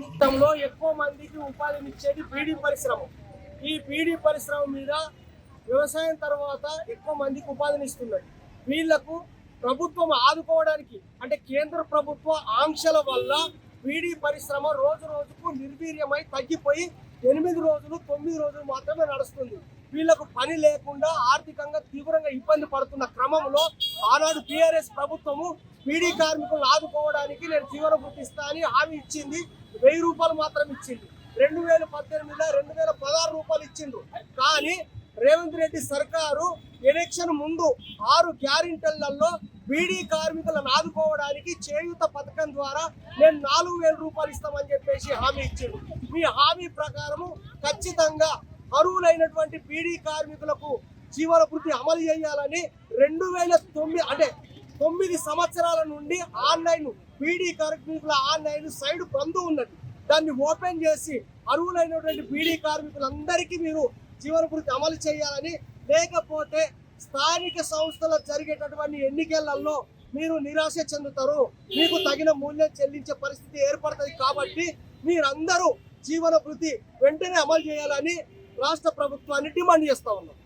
మొత్తంలో ఎక్కువ మందికి ఉపాధినిచ్చేది బీడీ పరిశ్రమ. ఈ బీడీ పరిశ్రమ మీద వ్యవసాయం తర్వాత ఎక్కువ మందికి ఉపాధినిస్తున్నది. వీళ్లకు ప్రభుత్వం ఆదుకోవడానికి అంటే కేంద్ర ప్రభుత్వ ఆంక్షల వల్ల బీడీ పరిశ్రమ రోజు రోజుకు నిర్వీర్యమై తగ్గిపోయి 8 రోజులు 9 రోజులు మాత్రమే నడుస్తుంది. వీళ్లకు పని లేకుండా ఆర్థికంగా తీవ్రంగా ఇబ్బంది పడుతున్న క్రమంలో ఆనాడు టీఆర్ఎస్ ప్రభుత్వము బీడీ కార్మికులను ఆదుకోవడానికి నేను జీవన భృతి ఇస్తా అని హామీ ఇచ్చింది. 1000 రూపాయలు మాత్రం ఇచ్చింది. 2018లో 2016 రూపాయలు ఇచ్చిండ్రు. కానీ రేవంత్ రెడ్డి సర్కారు ఎలక్షన్ ముందు 6 గ్యారెంటీలలో బీడీ కార్మికులను ఆదుకోవడానికి చేయూత పథకం ద్వారా నేను 4000 రూపాయలు ఇస్తామని చెప్పేసి హామీ ఇచ్చిండు. మీ హామీ ప్రకారము ఖచ్చితంగా అర్హులైనటువంటి బీడీ కార్మికులకు జీవన భృతి అమలు చేయాలని 2009 అంటే 9 సంవత్సరాల నుండి ఆన్లైన్ బీడీ కార్మికుల ఆన్లైన్ సైడ్ బంద్ ఉన్నది. దాన్ని ఓపెన్ చేసి అర్హులైనటువంటి బీడీ కార్మికులందరికీ మీరు జీవన భృతి అమలు చేయాలని, లేకపోతే స్థానిక సంస్థలో జరిగేటటువంటి ఎన్నికలలో మీరు నిరాశ చెందుతారు, మీకు తగిన మూల్యం చెల్లించే పరిస్థితి ఏర్పడుతుంది. కాబట్టి మీరందరూ జీవన భృతి వెంటనే అమలు చేయాలని రాష్ట్ర ప్రభుత్వాన్ని డిమాండ్ చేస్తా ఉన్నాం.